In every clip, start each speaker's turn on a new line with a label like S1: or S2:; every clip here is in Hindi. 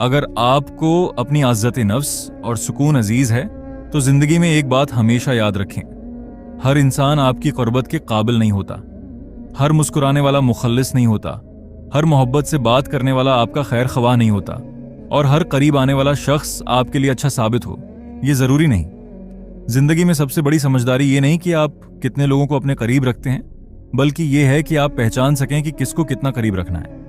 S1: अगर आपको अपनी इज्जत नफ्स और सुकून अजीज है तो जिंदगी में एक बात हमेशा याद रखें, हर इंसान आपकी क़ुर्बत के काबिल नहीं होता, हर मुस्कुराने वाला मुखल्लिस नहीं होता, हर मोहब्बत से बात करने वाला आपका खैर ख्वाह नहीं होता, और हर करीब आने वाला शख्स आपके लिए अच्छा साबित हो ये ज़रूरी नहीं। जिंदगी में सबसे बड़ी समझदारी ये नहीं कि आप कितने लोगों को अपने करीब रखते हैं, बल्कि ये है कि आप पहचान सकें कि किसको कितना करीब रखना है।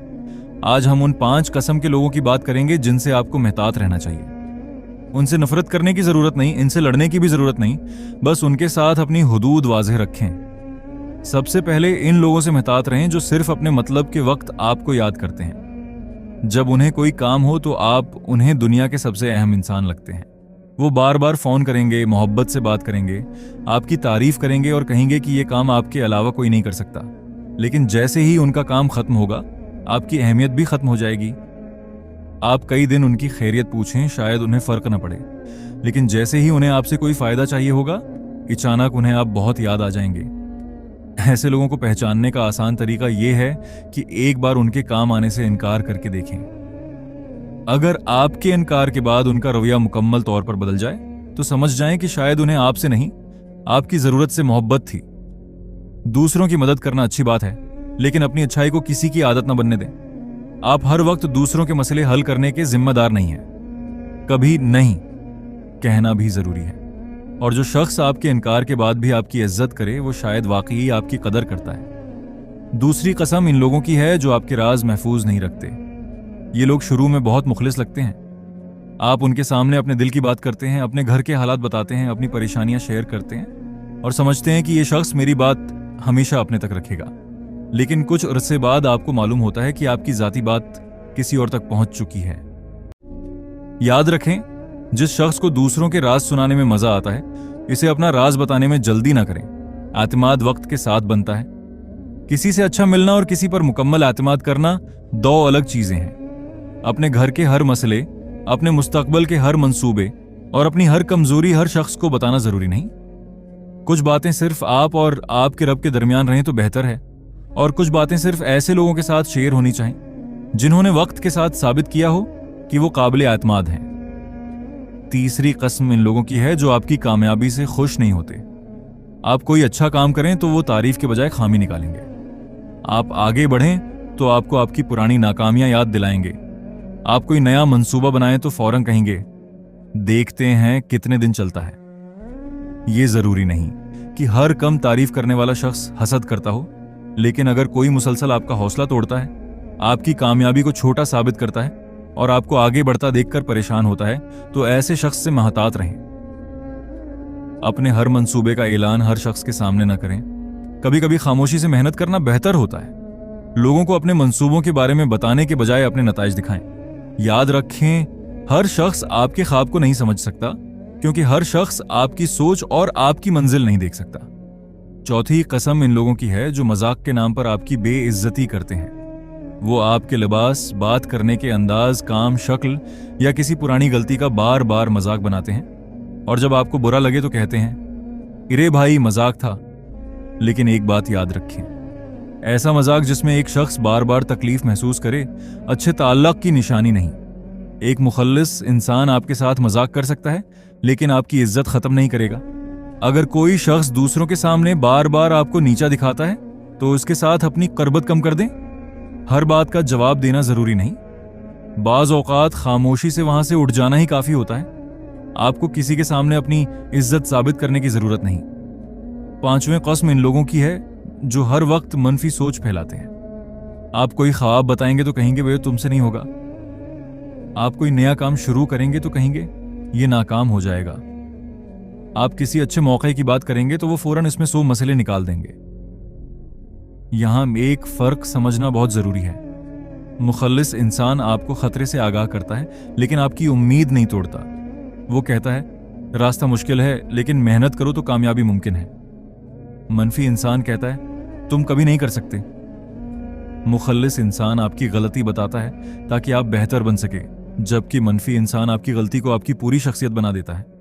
S1: आज हम उन 5 कसम के लोगों की बात करेंगे जिनसे आपको मेहतात रहना चाहिए। उनसे नफरत करने की जरूरत नहीं, इनसे लड़ने की भी जरूरत नहीं, बस उनके साथ अपनी हुदूद वाज़ेह रखें। सबसे पहले इन लोगों से मेहतात रहें जो सिर्फ अपने मतलब के वक्त आपको याद करते हैं। जब उन्हें कोई काम हो तो आप उन्हें दुनिया के सबसे अहम इंसान लगते हैं। वो बार बार फोन करेंगे, मोहब्बत से बात करेंगे, आपकी तारीफ करेंगे और कहेंगे कि ये काम आपके अलावा कोई नहीं कर सकता। लेकिन जैसे ही उनका काम खत्म होगा आपकी अहमियत भी खत्म हो जाएगी। आप कई दिन उनकी खैरियत पूछें, शायद उन्हें फर्क न पड़े, लेकिन जैसे ही उन्हें आपसे कोई फायदा चाहिए होगा अचानक उन्हें आप बहुत याद आ जाएंगे। ऐसे लोगों को पहचानने का आसान तरीका यह है कि एक बार उनके काम आने से इनकार करके देखें। अगर आपके इनकार के बाद उनका रवैया मुकम्मल तौर पर बदल जाए तो समझ जाएं कि शायद उन्हें आपसे नहीं, आपकी जरूरत से मोहब्बत थी। दूसरों की मदद करना अच्छी बात है, लेकिन अपनी अच्छाई को किसी की आदत न बनने दें। आप हर वक्त दूसरों के मसले हल करने के जिम्मेदार नहीं हैं। कभी नहीं कहना भी जरूरी है, और जो शख्स आपके इनकार के बाद भी आपकी इज्जत करे वो शायद वाकई आपकी कदर करता है। दूसरी कसम इन लोगों की है जो आपके राज महफूज नहीं रखते। ये लोग शुरू में बहुत मुखलिस लगते हैं। आप उनके सामने अपने दिल की बात करते हैं, अपने घर के हालात बताते हैं, अपनी परेशानियां शेयर करते हैं और समझते हैं कि ये शख्स मेरी बात हमेशा अपने तक रखेगा। लेकिन कुछ अरसे बाद आपको मालूम होता है कि आपकी जाती बात किसी और तक पहुंच चुकी है। याद रखें, जिस शख्स को दूसरों के राज सुनाने में मजा आता है इसे अपना राज बताने में जल्दी ना करें। एतमाद वक्त के साथ बनता है। किसी से अच्छा मिलना और किसी पर मुकम्मल एतमाद करना 2 अलग चीजें हैं। अपने घर के हर मसले, अपने मुस्तकबल के हर मंसूबे और अपनी हर कमजोरी हर शख्स को बताना जरूरी नहीं। कुछ बातें सिर्फ आप और आपके रब के दरमियान रहें तो बेहतर है, और कुछ बातें सिर्फ ऐसे लोगों के साथ शेयर होनी चाहिए जिन्होंने वक्त के साथ साबित किया हो कि वो काबिल एतमाद हैं। तीसरी कसम इन लोगों की है जो आपकी कामयाबी से खुश नहीं होते। आप कोई अच्छा काम करें तो वो तारीफ के बजाय खामी निकालेंगे। आप आगे बढ़ें तो आपको आपकी पुरानी नाकामियां याद दिलाएंगे। आप कोई नया मंसूबा बनाएं तो फौरन कहेंगे देखते हैं कितने दिन चलता है। ये जरूरी नहीं कि हर कम तारीफ करने वाला शख्स हसद करता हो, लेकिन अगर कोई मुसलसल आपका हौसला तोड़ता है, आपकी कामयाबी को छोटा साबित करता है और आपको आगे बढ़ता देखकर परेशान होता है, तो ऐसे शख्स से महतात रहें। अपने हर मंसूबे का ऐलान हर शख्स के सामने न करें। कभी कभी खामोशी से मेहनत करना बेहतर होता है। लोगों को अपने मंसूबों के बारे में बताने के बजाय अपने नताइज दिखाएं। याद रखें, हर शख्स आपके ख्वाब को नहीं समझ सकता, क्योंकि हर शख्स आपकी सोच और आपकी मंजिल नहीं देख सकता। चौथी कसम इन लोगों की है जो मजाक के नाम पर आपकी बेइज्जती करते हैं। वो आपके लिबास, बात करने के अंदाज, काम, शक्ल या किसी पुरानी गलती का बार बार मजाक बनाते हैं, और जब आपको बुरा लगे तो कहते हैं इरे भाई मजाक था। लेकिन एक बात याद रखें, ऐसा मजाक जिसमें एक शख्स बार बार तकलीफ महसूस करे अच्छे ताल्लुक की निशानी नहीं। एक मुखल्लिस इंसान आपके साथ मजाक कर सकता है, लेकिन आपकी इज्जत खत्म नहीं करेगा। अगर कोई शख्स दूसरों के सामने बार बार आपको नीचा दिखाता है तो उसके साथ अपनी कर्बत कम कर दें। हर बात का जवाब देना जरूरी नहीं। बाज औकात खामोशी से वहां से उठ जाना ही काफी होता है। आपको किसी के सामने अपनी इज्जत साबित करने की जरूरत नहीं। 5वें कसम इन लोगों की है जो हर वक्त मनफी सोच फैलाते हैं। आप कोई ख्वाब बताएंगे तो कहेंगे वे तुमसे नहीं होगा। आप कोई नया काम शुरू करेंगे तो कहेंगे ये नाकाम हो जाएगा। आप किसी अच्छे मौके की बात करेंगे तो वो फौरन इसमें 100 मसले निकाल देंगे। यहां एक फर्क समझना बहुत जरूरी है। मुखल्लिस इंसान आपको खतरे से आगाह करता है, लेकिन आपकी उम्मीद नहीं तोड़ता। वो कहता है रास्ता मुश्किल है, लेकिन मेहनत करो तो कामयाबी मुमकिन है। मनफी इंसान कहता है तुम कभी नहीं कर सकते। मुखल्लिस इंसान आपकी गलती बताता है ताकि आप बेहतर बन सके, जबकि मनफी इंसान आपकी गलती को आपकी पूरी शख्सियत बना देता है।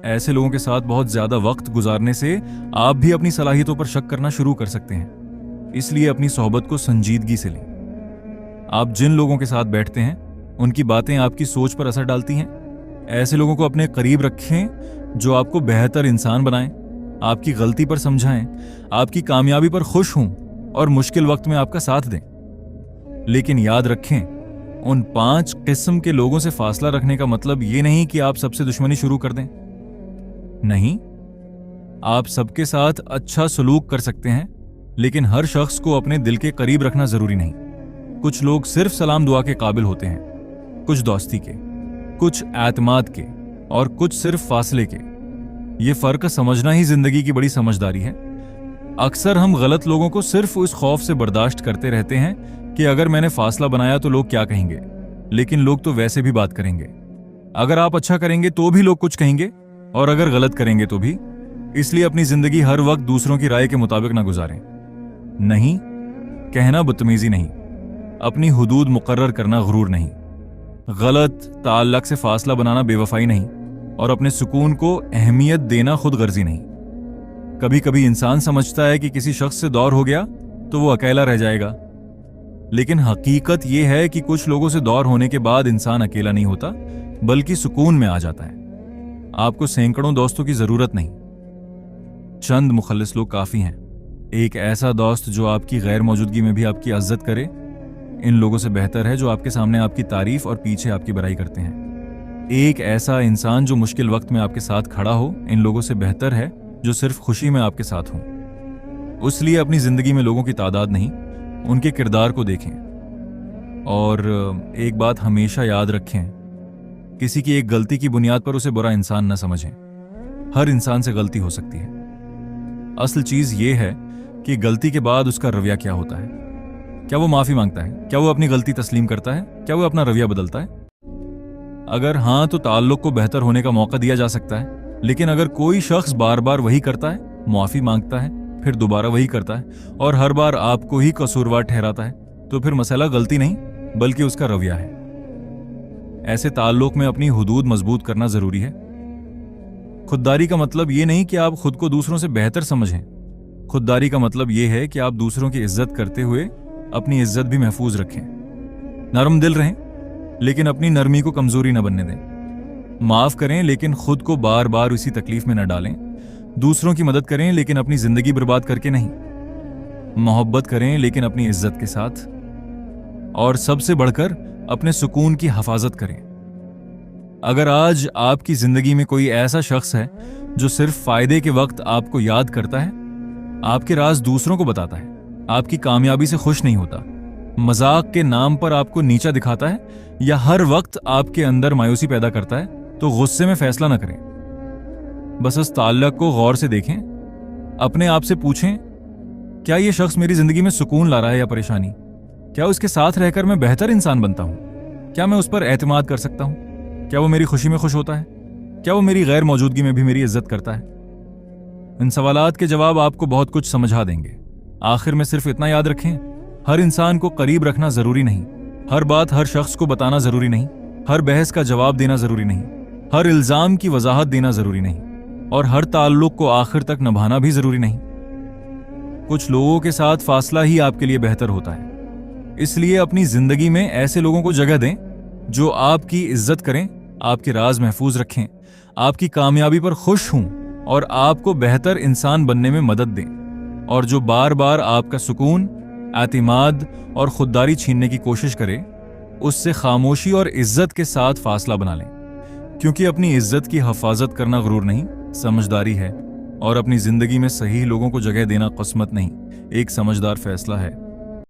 S1: ऐसे लोगों के साथ बहुत ज्यादा वक्त गुजारने से आप भी अपनी सलाहियतों पर शक करना शुरू कर सकते हैं। इसलिए अपनी सोहबत को संजीदगी से लें। आप जिन लोगों के साथ बैठते हैं उनकी बातें आपकी सोच पर असर डालती हैं। ऐसे लोगों को अपने करीब रखें जो आपको बेहतर इंसान बनाएं, आपकी गलती पर समझाएं, आपकी कामयाबी पर खुश हों और मुश्किल वक्त में आपका साथ दें। लेकिन याद रखें, उन 5 किस्म के लोगों से फासला रखने का मतलब ये नहीं कि आप सबसे दुश्मनी शुरू कर दें। नहीं, आप सबके साथ अच्छा सलूक कर सकते हैं, लेकिन हर शख्स को अपने दिल के करीब रखना जरूरी नहीं। कुछ लोग सिर्फ सलाम दुआ के काबिल होते हैं, कुछ दोस्ती के, कुछ एतमाद के और कुछ सिर्फ फासले के। ये फर्क समझना ही जिंदगी की बड़ी समझदारी है। अक्सर हम गलत लोगों को सिर्फ उस खौफ से बर्दाश्त करते रहते हैं कि अगर मैंने फासला बनाया तो लोग क्या कहेंगे, लेकिन लोग तो वैसे भी बात करेंगे। अगर आप अच्छा करेंगे तो भी लोग कुछ कहेंगे, और अगर गलत करेंगे तो भी। इसलिए अपनी जिंदगी हर वक्त दूसरों की राय के मुताबिक ना गुजारें। नहीं कहना बदतमीजी नहीं, अपनी हुदूद मुकर्रर करना गुरूर नहीं, गलत ताल्लुक से फासला बनाना बेवफाई नहीं, और अपने सुकून को अहमियत देना खुद गर्जी नहीं। कभी कभी इंसान समझता है कि किसी शख्स से दौर हो गया तो वो अकेला रह जाएगा, लेकिन हकीकत यह है कि कुछ लोगों से दौर होने के बाद इंसान अकेला नहीं होता, बल्कि सुकून में आ जाता है। आपको सैकड़ों दोस्तों की जरूरत नहीं, चंद मुखल्लिस लोग काफी हैं। एक ऐसा दोस्त जो आपकी गैर मौजूदगी में भी आपकी इज्जत करे, इन लोगों से बेहतर है जो आपके सामने आपकी तारीफ और पीछे आपकी बुराई करते हैं। एक ऐसा इंसान जो मुश्किल वक्त में आपके साथ खड़ा हो, इन लोगों से बेहतर है जो सिर्फ खुशी में आपके साथ हो। इसलिए अपनी जिंदगी में लोगों की तादाद नहीं, उनके किरदार को देखें। और एक बात हमेशा याद रखें, किसी की एक गलती की बुनियाद पर उसे बुरा इंसान न समझें। हर इंसान से गलती हो सकती है। असल चीज ये है कि गलती के बाद उसका रवैया क्या होता है। क्या वो माफी मांगता है? क्या वो अपनी गलती तस्लीम करता है? क्या वो अपना रवैया बदलता है? अगर हां, तो ताल्लुक को बेहतर होने का मौका दिया जा सकता है। लेकिन अगर कोई शख्स बार बार वही करता है, माफी मांगता है, फिर दोबारा वही करता है और हर बार आपको ही कसूरवार ठहराता है, तो फिर मसला गलती नहीं बल्कि उसका रवैया है। ऐसे ताल्लुक में अपनी हुदूद मजबूत करना जरूरी है। खुददारी का मतलब ये नहीं कि आप खुद को दूसरों से बेहतर समझें। खुददारी का मतलब ये है कि आप दूसरों की इज्जत करते हुए अपनी इज्जत भी महफूज रखें। नरम दिल रहें, लेकिन अपनी नरमी को कमजोरी न बनने दें। माफ करें, लेकिन खुद को बार बार उसी तकलीफ में न डालें। दूसरों की मदद करें, लेकिन अपनी जिंदगी बर्बाद करके नहीं। मोहब्बत करें, लेकिन अपनी इज्जत के साथ। और सबसे बढ़कर अपने सुकून की हिफाजत करें। अगर आज आपकी जिंदगी में कोई ऐसा शख्स है जो सिर्फ फायदे के वक्त आपको याद करता है, आपके राज दूसरों को बताता है, आपकी कामयाबी से खुश नहीं होता, मजाक के नाम पर आपको नीचा दिखाता है, या हर वक्त आपके अंदर मायूसी पैदा करता है, तो गुस्से में फैसला न करें। बस उस ताल्लुक को गौर से देखें। अपने आप से पूछें, क्या यह शख्स मेरी जिंदगी में सुकून ला रहा है या परेशानी? क्या उसके साथ रहकर मैं बेहतर इंसान बनता हूं? क्या मैं उस पर एतमाद कर सकता हूं? क्या वो मेरी खुशी में खुश होता है? क्या वो मेरी गैर मौजूदगी में भी मेरी इज्जत करता है? इन सवालात के जवाब आपको बहुत कुछ समझा देंगे। आखिर में सिर्फ इतना याद रखें, हर इंसान को करीब रखना जरूरी नहीं, हर बात हर शख्स को बताना जरूरी नहीं, हर बहस का जवाब देना जरूरी नहीं, हर इल्जाम की वजाहत देना जरूरी नहीं, और हर ताल्लुक को आखिर तक निभाना भी जरूरी नहीं। कुछ लोगों के साथ फासला ही आपके लिए बेहतर होता है। इसलिए अपनी जिंदगी में ऐसे लोगों को जगह दें जो आपकी इज्जत करें, आपके राज महफूज रखें, आपकी कामयाबी पर खुश हों और आपको बेहतर इंसान बनने में मदद दें, और जो बार बार आपका सुकून, एतमाद और खुददारी छीनने की कोशिश करे, उससे खामोशी और इज्जत के साथ फासला बना लें। क्योंकि अपनी इज्जत की हिफाजत करना गुरूर नहीं, समझदारी है, और अपनी जिंदगी में सही लोगों को जगह देना किस्मत नहीं, एक समझदार फैसला है।